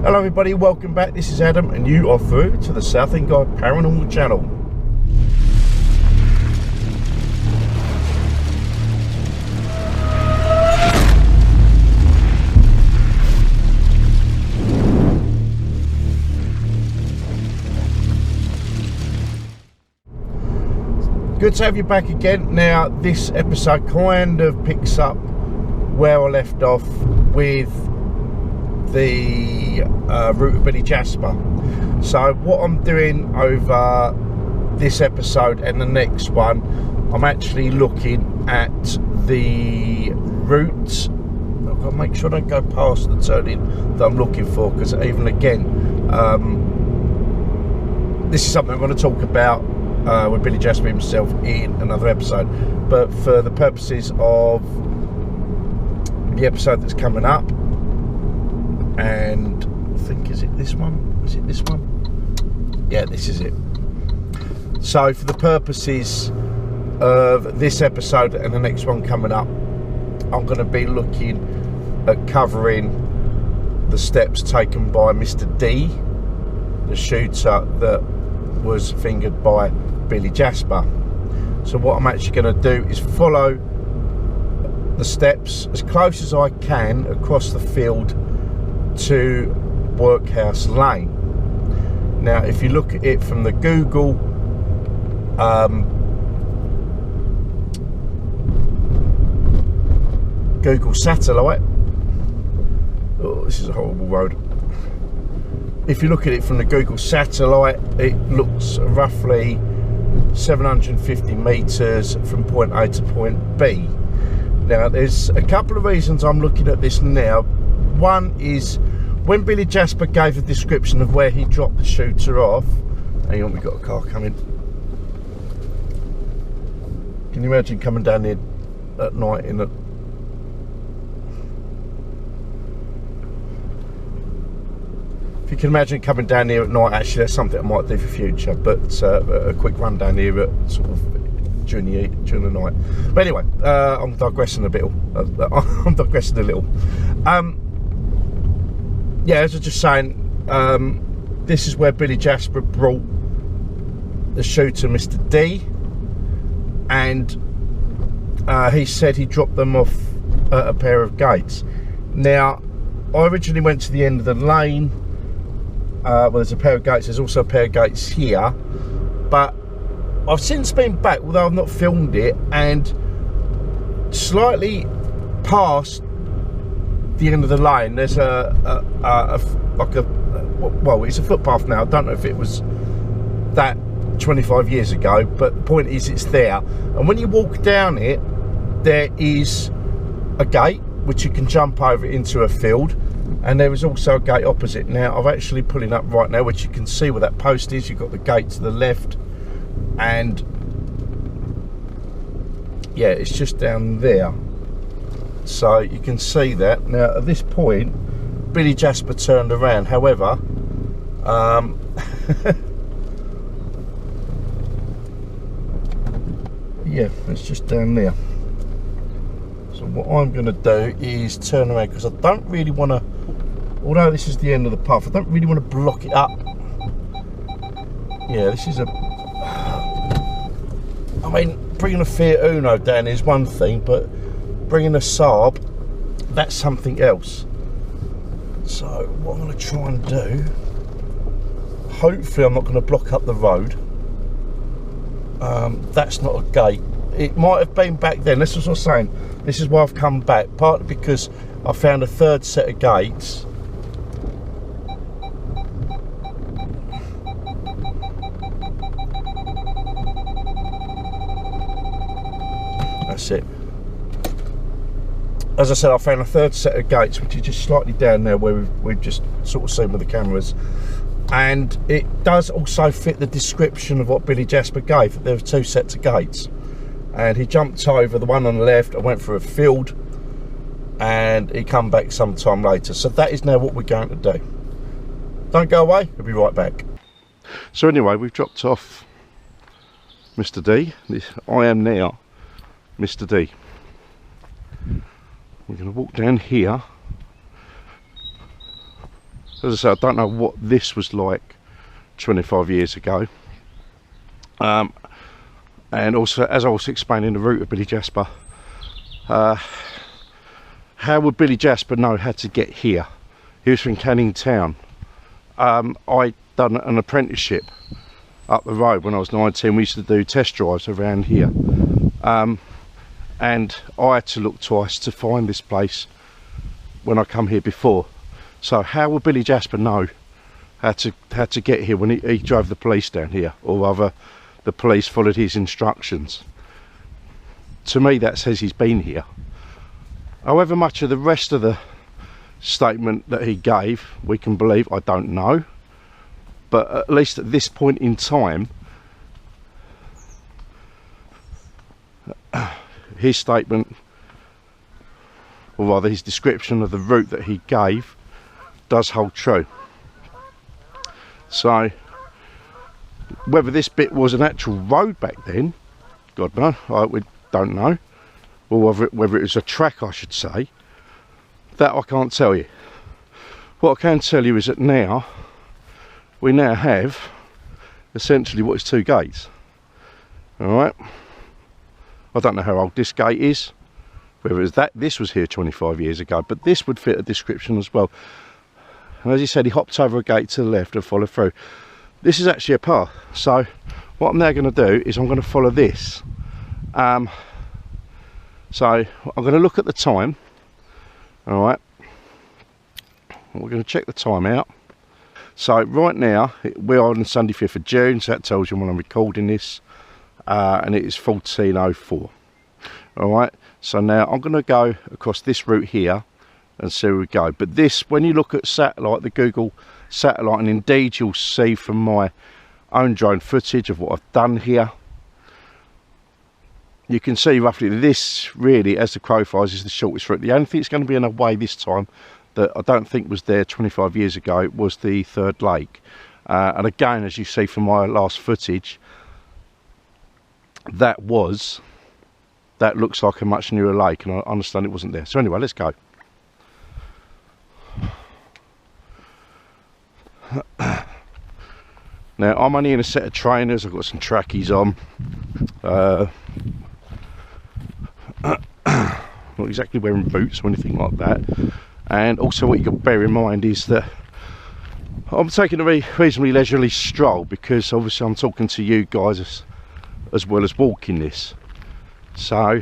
Hello everybody, welcome back. This is Adam and you are through to the Southend Guy Paranormal channel. Good to have you back again. Now this episode kind of picks up where I left off with the route of Billy Jasper. So what I'm doing over this episode and the next one, I'm actually looking at the route. I've got to make sure I don't go past the turning that I'm looking for, because even again, this is something I'm going to talk about with Billy Jasper himself in another episode, but for the purposes of the episode that's coming up, and I think, is it this one? Is it this one? Yeah, this is it. So for the purposes of this episode and the next one coming up, I'm going to be looking at covering the steps taken by Mr. D, the shooter that was fingered by Billy Jasper. So what I'm actually going to do is follow the steps as close as I can across the field to Workhouse Lane. Now if you look at it from the Google satellite, oh, this is a horrible road. If you look at it from the Google satellite, it looks roughly 750 meters from point A to point B. Now there's a couple of reasons I'm looking at this now. One is when Billy Jasper gave a description of where he dropped the shooter off. Hang on, we've got a car coming. Can you imagine coming down here at night in a... If you can imagine coming down here at night, actually that's something I might do for future, but a quick run down here at sort of during the night. But anyway, I'm digressing a bit. I'm digressing a little. Yeah, as I was just saying, this is where Billy Jasper brought the shooter, Mr. D, and he said he dropped them off at a pair of gates. Now, I originally went to the end of the lane. Well, there's a pair of gates. There's also a pair of gates here, but I've since been back, although I've not filmed it, and slightly past the end of the lane there's well, it's a footpath now. I don't know if it was that 25 years ago, but the point is it's there, and when you walk down it there is a gate which you can jump over into a field, and there is also a gate opposite. Now I'm actually pulling up right now, which you can see where that post is. You've got the gate to the left, and yeah, it's just down there, so you can see that. Now at this point Billy Jasper turned around, however yeah, it's just down there. So what I'm going to do is turn around, because I don't really want to, although this is the end of the path, I don't really want to block it up. Yeah, this is a, I mean, bringing a Fiat Uno down is one thing, but bringing a Saab, that's something else. So what I'm going to try and do, hopefully I'm not going to block up the road. That's not a gate. It might have been back then. This is what I'm saying. This is why I've come back, partly because I found a third set of gates. That's it. As I said, I found a third set of gates, which is just slightly down there where we've just sort of seen with the cameras, and it does also fit the description of what Billy Jasper gave. There were two sets of gates, and he jumped over the one on the left and went through a field, and he come back sometime later. So that is now what we're going to do. Don't go away, we'll be right back. So anyway, we've dropped off Mr. D. I am now Mr. D. We're going to walk down here As I say, I don't know what this was like 25 years ago. And also, as I was explaining the route of Billy Jasper, how would Billy Jasper know how to get here? He was from Canning Town. I done an apprenticeship up the road when I was 19. We used to do test drives around here, and I had to look twice to find this place when I come here before. So how would Billy Jasper know how to get here when he drove the police down here, or rather the police followed his instructions? To me that says he's been here. However much of the rest of the statement that he gave we can believe, I don't know, but at least at this point in time his statement, or rather his description of the route that he gave, does hold true. So whether this bit was an actual road back then, God no, we don't know, or whether it was a track, I should say, that I can't tell you. What I can tell you is that now we now have essentially what is two gates. Alright, I don't know how old this gate is, whether it's that this was here 25 years ago, but this would fit a description as well. And as he said, he hopped over a gate to the left and followed through. This is actually a path, so what I'm now going to do is I'm going to follow this. So I'm going to look at the time. Alright, we're going to check the time out. So right now we are on the Sunday 5th of June, so that tells you when I'm recording this, and it is 14:04. Alright, so now I'm going to go across this route here and see where we go. But this, when you look at satellite, the Google satellite, and indeed you'll see from my own drone footage of what I've done here, you can see roughly this really, as the crow flies, is the shortest route. The only thing that's going to be in a way this time that I don't think was there 25 years ago was the third lake. And again, as you see from my last footage, that looks like a much newer lake, and I understand it wasn't there. So anyway, let's go. Now I'm only in a set of trainers, I've got some trackies on, not exactly wearing boots or anything like that. And also what you got to bear in mind is that I'm taking a reasonably leisurely stroll, because obviously I'm talking to you guys as well as walking this. So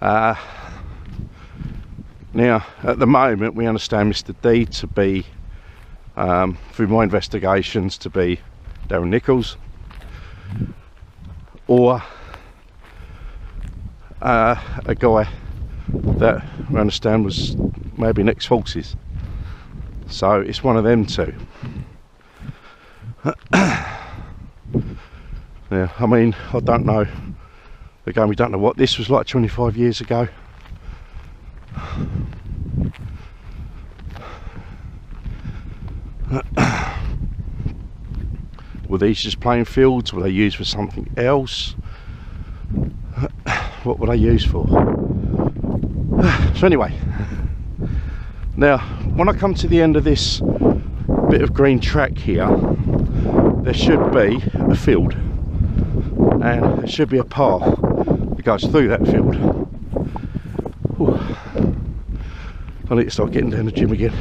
now at the moment we understand Mr. D to be, through my investigations, to be Darren Nichols, or a guy that we understand was maybe an ex-forces. So it's one of them two. Yeah, I mean, I don't know, again, we don't know what this was like 25 years ago. Were these just plain fields? Were they used for something else? What were they used for? So anyway, now when I come to the end of this bit of green track here, there should be a field, and there should be a path that goes through that field. Whew. I need to start getting down the gym again.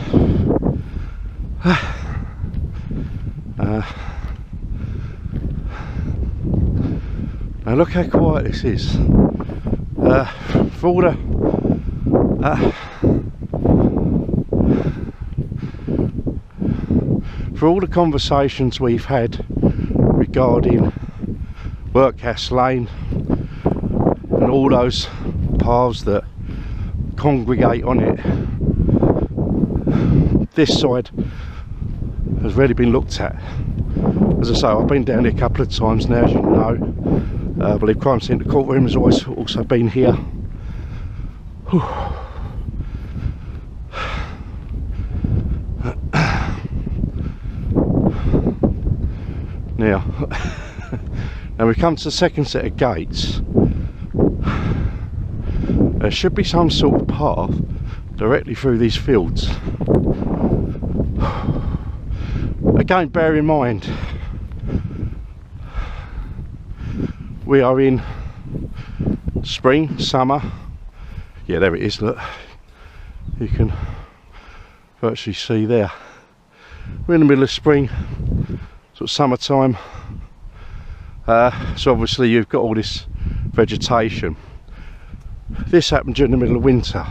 Now look how quiet this is. For all the conversations we've had regarding Workhouse Lane and all those paths that congregate on it, this side has really been looked at. As I say, I've been down here a couple of times now, as you know. I believe Crime Centre Courtroom has always also been here. Whew. Now we come to the second set of gates. There should be some sort of path directly through these fields. Again, bear in mind, we are in spring, summer. Yeah, there it is, look. You can virtually see there. We're in the middle of spring, sort of summertime. So obviously you've got all this vegetation. This happened during the middle of winter.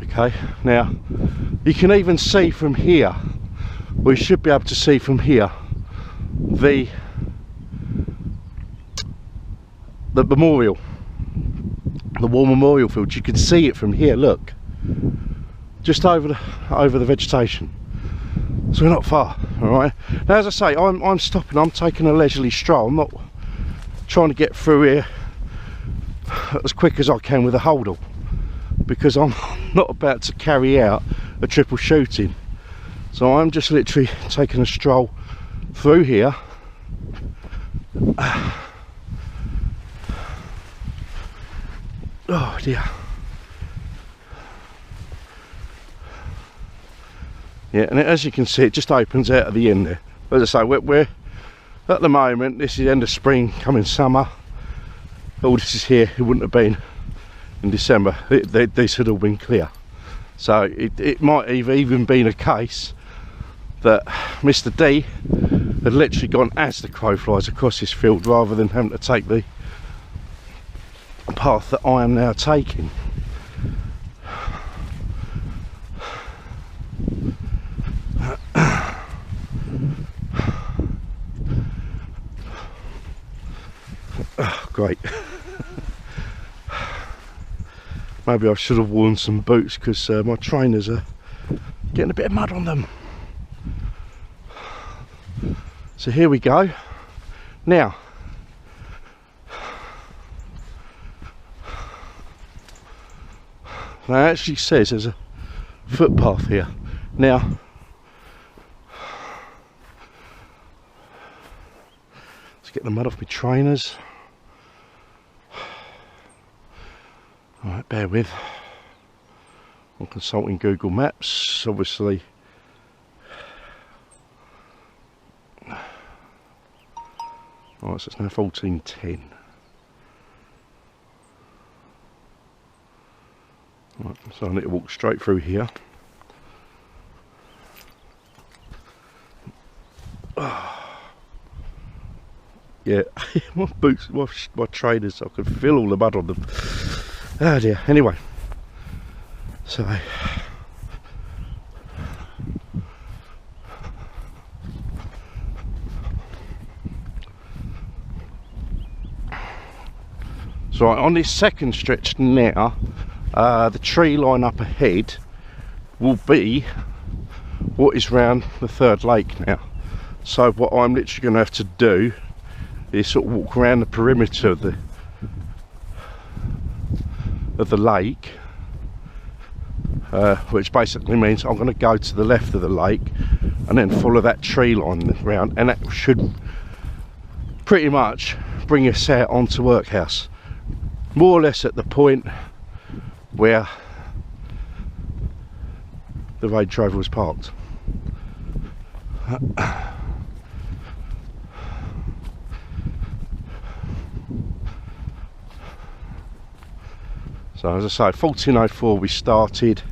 Okay, now you can even see from here, we should be able to see from here, the memorial, the war memorial field. You can see it from here, look, just over the vegetation. So we're not far. All right, now as I say, I'm stopping, I'm taking a leisurely stroll. I'm not trying to get through here as quick as I can with a holdall, because I'm not about to carry out a triple shooting. So I'm just literally taking a stroll through here. Oh dear. Yeah, and as you can see, it just opens out at the end there. As I say, we're at the moment, this is the end of spring, coming summer. All this is here, it wouldn't have been in December. These had all been clear. So it might have even been a case that Mr. D had literally gone as the crow flies across this field, rather than having to take the path that I am now taking. Oh, great. Maybe I should have worn some boots, because my trainers are getting a bit of mud on them. So here we go. Now, it actually says there's a footpath here. Now, let's get the mud off my trainers. Alright, bear with. I'm consulting Google Maps, obviously. Alright, so it's now 14:10. Right, so I need to walk straight through here. Yeah, my boots, my trainers, I could feel all the mud on them. Oh dear, anyway. So on this second stretch now, the tree line up ahead will be what is round the third lake now. So what I'm literally going to have to do is sort of walk around the perimeter of the lake, which basically means I'm going to go to the left of the lake and then follow that tree line round, and that should pretty much bring us out onto Workhouse, more or less at the point where the Range Rover was parked. So as I say, 14:04 we started.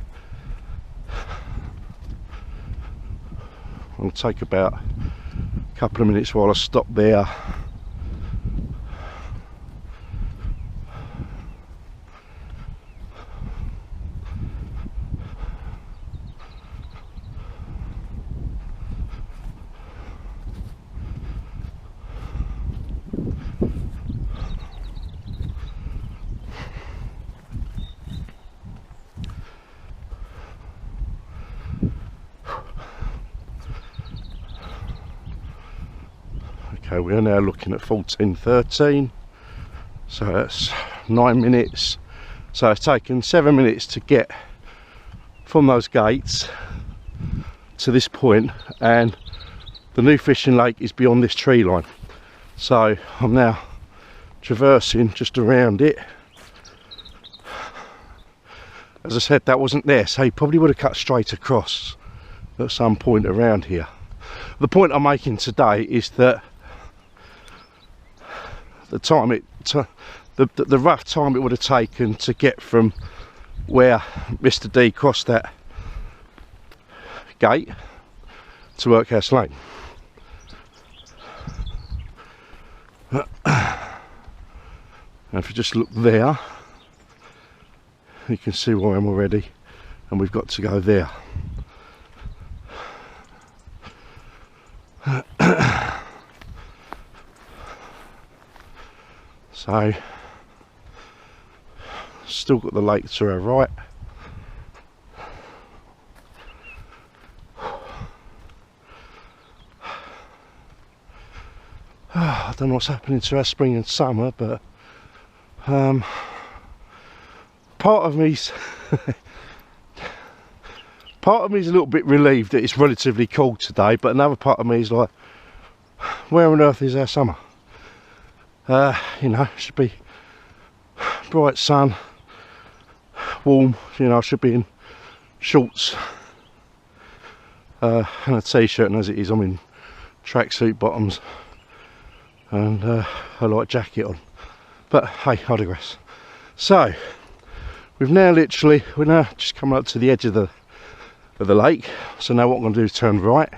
It'll take about a couple of minutes while I stop there. Okay, we are now looking at 14:13, so that's 9 minutes. So it's taken 7 minutes to get from those gates to this point, and the new fishing lake is beyond this tree line. So I'm now traversing just around it. As I said, that wasn't there, so you probably would have cut straight across at some point around here. the point I'm making today is that the time the rough time it would have taken to get from where Mr. D crossed that gate to Workhouse Lane. And if you just look there, you can see where I am already, and we've got to go there. So, still got the lake to our right. I don't know what's happening to our spring and summer, but part of me's a little bit relieved that it's relatively cold today, but another part of me is like, where on earth is our summer? You know, it should be bright sun, warm, you know, I should be in shorts and a t-shirt, and as it is I'm in tracksuit bottoms and a light jacket on. But hey, I digress. So we're now just coming up to the edge of the lake. So now what I'm going to do is turn right.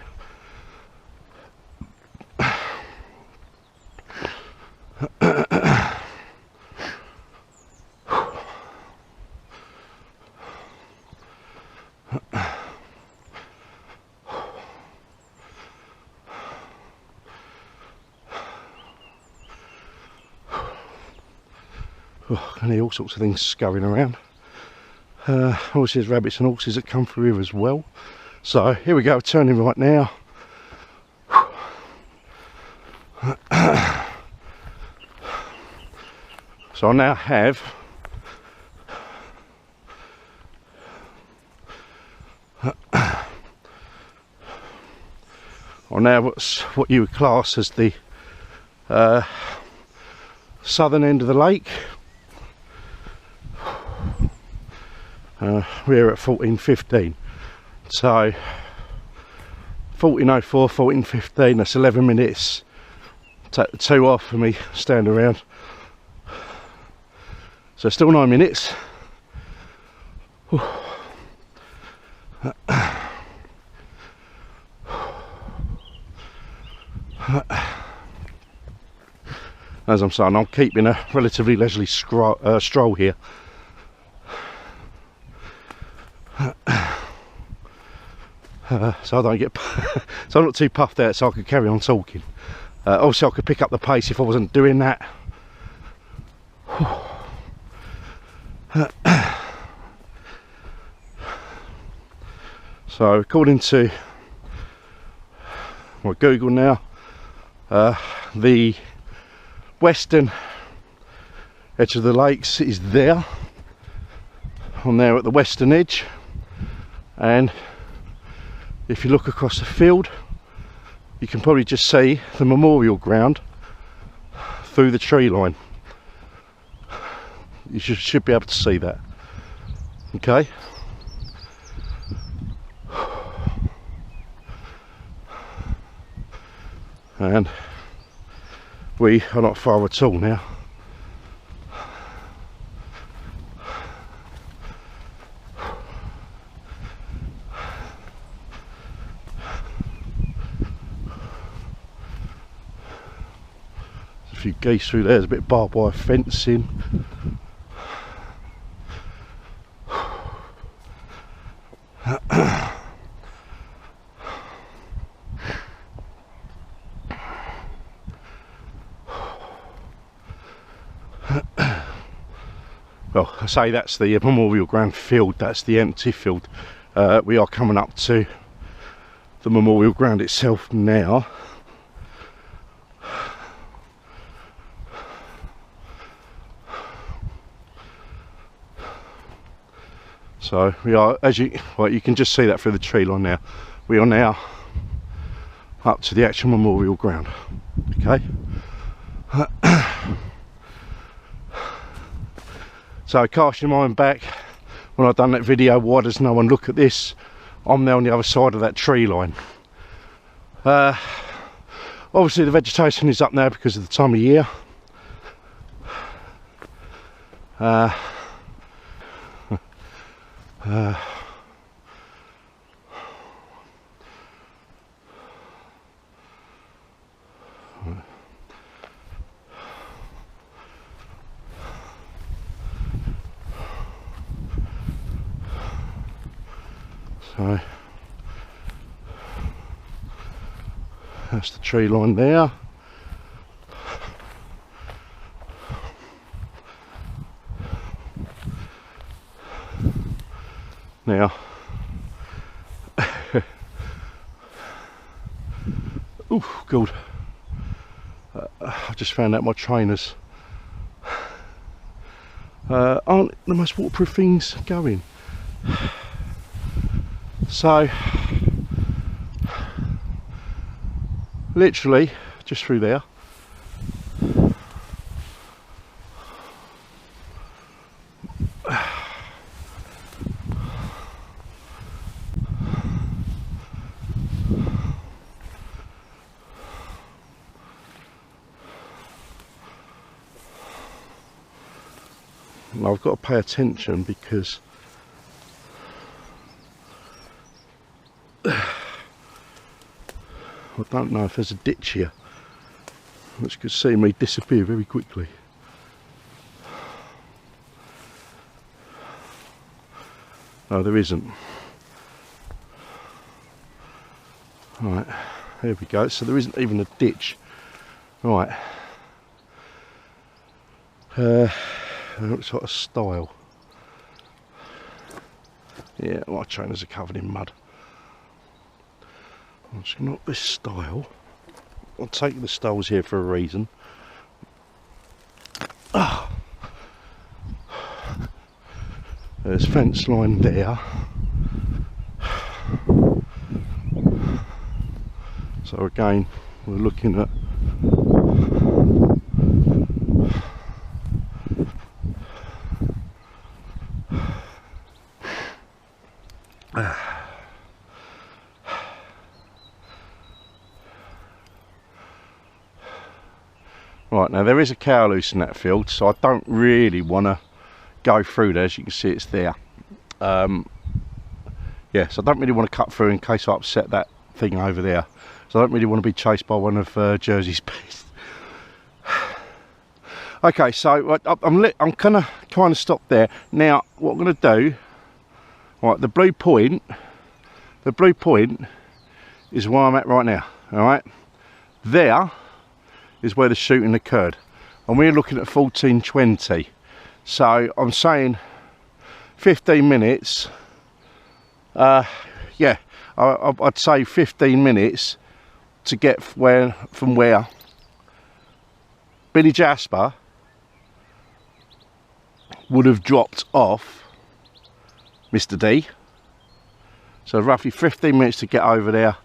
Oh, I can hear all sorts of things scurrying around. Obviously there's rabbits and horses that come through here as well. So here we go, turning right now. So I now have what you would class as the southern end of the lake. We're at 14:15, so 14:04, 14:15, that's 11 minutes. Take the 2 off for me, stand around. So still 9 minutes. As I'm saying, I'm keeping a relatively leisurely stroll here. So I don't get so I'm not too puffed out, so I could carry on talking. Also I could pick up the pace if I wasn't doing that. So according to my Google now, the western edge of the lakes is there, on there at the western edge, and if you look across the field you can probably just see the memorial ground through the tree line. You should be able to see that. Okay, and we are not far at all now. Few geese through there, there's a bit of barbed wire fencing. Well, I say that's the memorial ground field, that's the empty field. We are coming up to the memorial ground itself now. So we are, as you can just see that through the tree line now. We are now up to the actual memorial ground. Okay. So cast your mind back when I've done that video, why does no one look at this? I'm now on the other side of that tree line. Obviously the vegetation is up now because of the time of year. So that's the tree line there. Now, oh God, I just found out my trainers aren't the most waterproof things going. So, literally, just through there. And I've got to pay attention because I don't know if there's a ditch here which could see me disappear very quickly. No, there isn't. Right, there we go. So there isn't even a ditch. Right. It looks like a stile. Yeah, my trainers are covered in mud. It's not this stile. I'm taking the stiles here for a reason. Oh. There's fence line there. So again, we're looking at right, now there is a cow loose in that field, so I don't really want to go through there. As you can see, it's there. Yeah, so I don't really want to cut through in case I upset that thing over there. So I don't really want to be chased by one of Jersey's beasts. Okay, so I'm gonna kind of stop there. Now, what I'm gonna do, right, the blue point is where I'm at right now. All right, there is where the shooting occurred, and we're looking at 14:20. So I'm saying 15 minutes. Yeah, I'd say 15 minutes to get from where Billy Jasper would have dropped off Mr. D. So roughly 15 minutes to get over there,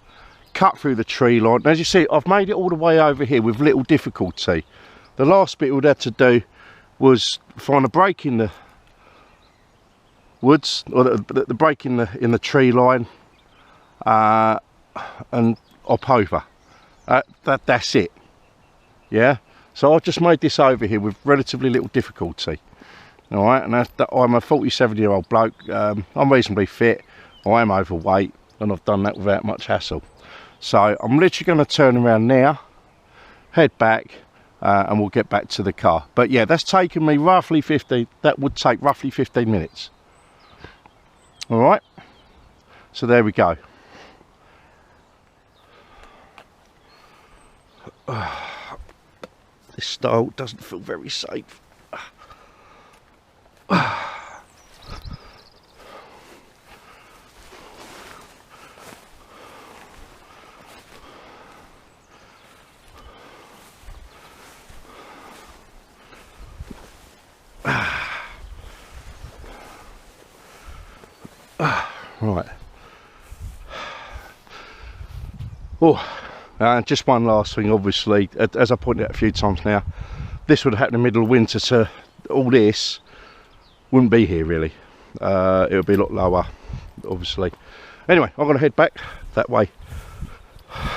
cut through the tree line. As you see, I've made it all the way over here with little difficulty. The last bit we'd had to do was find a break in the woods, or the break in the tree line, and up over. That's it. Yeah. So I've just made this over here with relatively little difficulty. All right, and I'm a 47-year-old bloke. I'm reasonably fit. I am overweight, and I've done that without much hassle. So I'm literally going to turn around now, head back, and we'll get back to the car. But yeah, that's taken me roughly 15. That would take roughly 15 minutes. All right. So there we go. This stile doesn't feel very safe. Right. Oh, just one last thing. Obviously, as I pointed out a few times now, this would have happened in the middle of winter, so all this wouldn't be here really. It would be a lot lower, obviously. Anyway, I'm going to head back that way.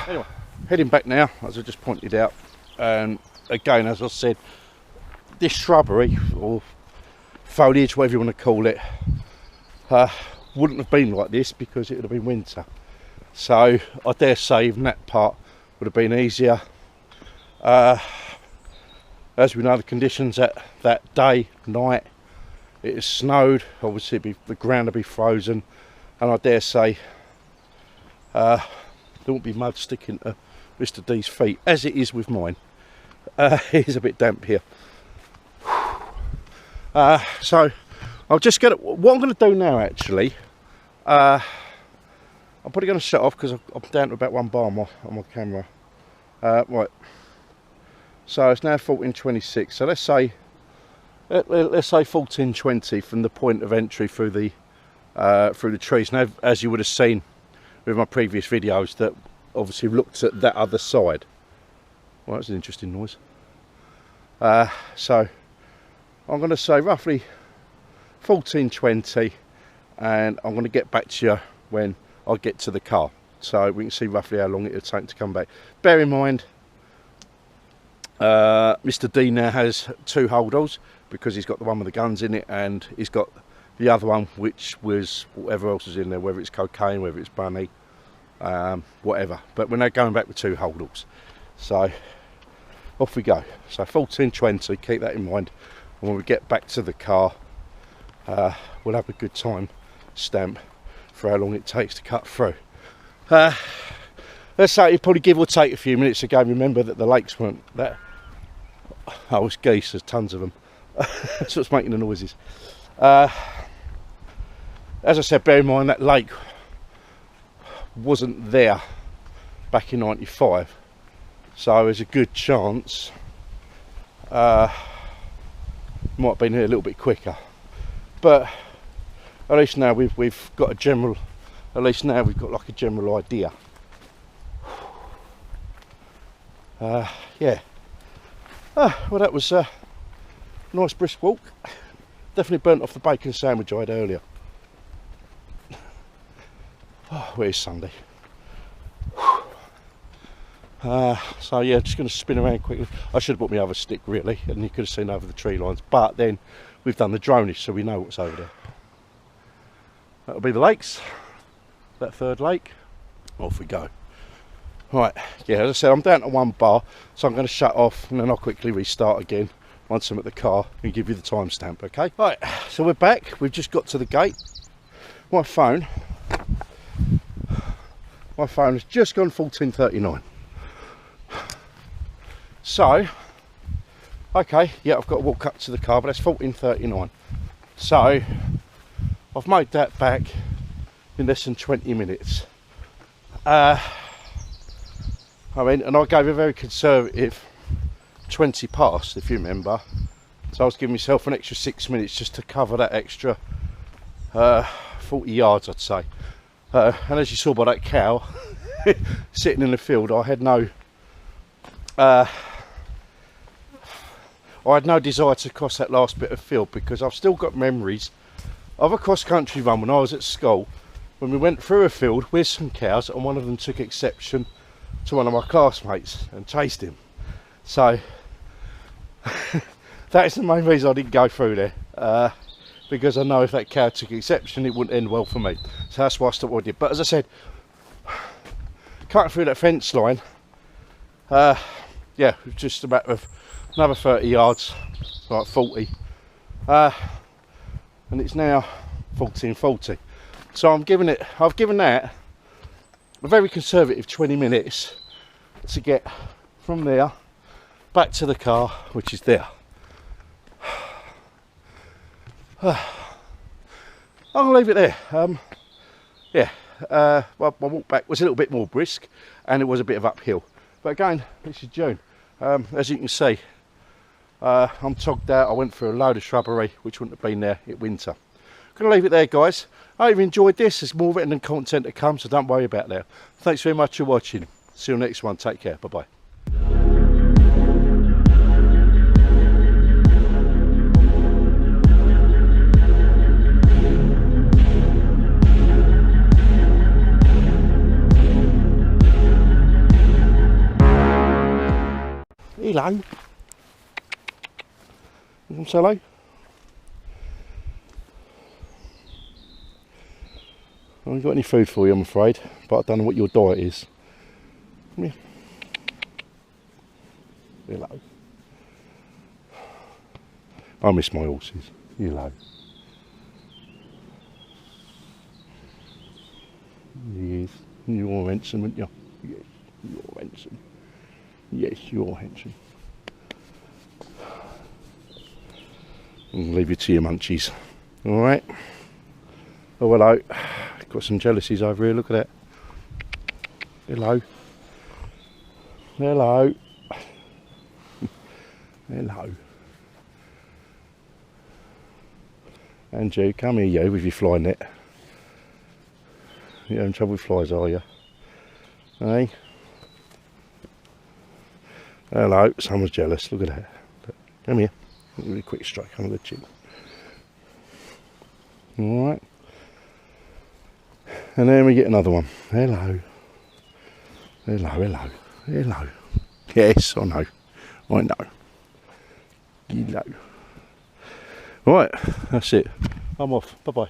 Anyway, heading back now, as I just pointed out, and again, as I said, this shrubbery or foliage, whatever you want to call it, wouldn't have been like this because it would have been winter. So I dare say even that part would have been easier. As we know, the conditions that day, night, it has snowed. Obviously the ground will be frozen, and I dare say there won't be mud sticking to Mr. D's feet as it is with mine. It is a bit damp here. So I'll just get it. What I'm going to do now, actually, I'm probably going to shut off because I'm down to about 1 bar on my camera. Right. So it's now 14:26. So let's say 14:20 from the point of entry through the trees. Now, as you would have seen with my previous videos, that obviously looked at that other side. Well, that's an interesting noise. So I'm going to say roughly 14:20, and I'm going to get back to you when I get to the car, so we can see roughly how long it will take to come back. Bear in mind, Mr. D now has 2 holdalls because he's got the one with the guns in it, and he's got the other one which was whatever else is in there, whether it's cocaine, whether it's bunny, whatever. But we're now going back with 2 holdalls. So off we go. So 14:20, keep that in mind. And when we get back to the car, we'll have a good time stamp for how long it takes to cut through. Let's say it probably give or take a few minutes ago. Remember that the lakes weren't that. Oh, it's geese, there's tons of them. That's what's making the noises. As I said, bear in mind that lake wasn't there back in '95, so there's a good chance might have been here a little bit quicker. But at least now we've got a general. At least now we've got like a general idea. Yeah. Well, that was a nice brisk walk. Definitely burnt off the bacon sandwich I had earlier. Oh, where's Sunday? So yeah, just going to spin around quickly. I should have brought my other stick really, and you could have seen over the tree lines. But then we've done the drone-ish, so we know what's over there. That'll be the lakes. That third lake. Off we go. Right, yeah, as I said, I'm down to 1 bar, so I'm going to shut off and then I'll quickly restart again once I'm at the car and give you the timestamp, okay? Right, so we're back. We've just got to the gate. My phone has just gone 14:39. So, okay, yeah, I've got to walk up to the car, but that's 14:39. So, I've made that back in less than 20 minutes. I mean, and I gave a very conservative 20 past, if you remember. So I was giving myself an extra 6 minutes just to cover that extra 40 yards, I'd say. And as you saw by that cow sitting in the field, I had no desire to cross that last bit of field, because I've still got memories of a cross-country run when I was at school, when we went through a field with some cows and one of them took exception to one of my classmates and chased him. So that is the main reason I didn't go through there, because I know if that cow took exception it wouldn't end well for me. So that's why I stopped what I did. But as I said, cutting through that fence line, yeah, it was just a matter of another 30 yards, like 40, and it's now 14:40. So I've given that a very conservative 20 minutes to get from there back to the car, which is there. I'm gonna leave it there. Yeah, well, my walk back was a little bit more brisk and it was a bit of uphill, but again, this is June. As you can see, I'm togged out. I went through a load of shrubbery which wouldn't have been there in winter. I'm gonna leave it there, guys. I hope you enjoyed this. There's more Rettendon content to come, so don't worry about that. Thanks very much for watching. See you next one. Take care. Bye bye. Hello. You want to say hello? I haven't got any food for you, I'm afraid, but I don't know what your diet is. Come here. Hello. I miss my horses. Hello. Yes, you're handsome, aren't you? Yes, you're handsome. Yes, you're handsome. I'll leave you to your munchies. Alright. Oh, hello. Got some jealousies over here, look at that. Hello. Hello. Hello. And you, come here, you, with your fly net. You're having trouble with flies, are you? Hey? Hello, someone's jealous, look at that. Look, come here. Really quick strike under the chin. Alright. And then we get another one. Hello. Hello, hello, hello. Yes, I know. I know. Hello. Right, that's it. I'm off. Bye-bye.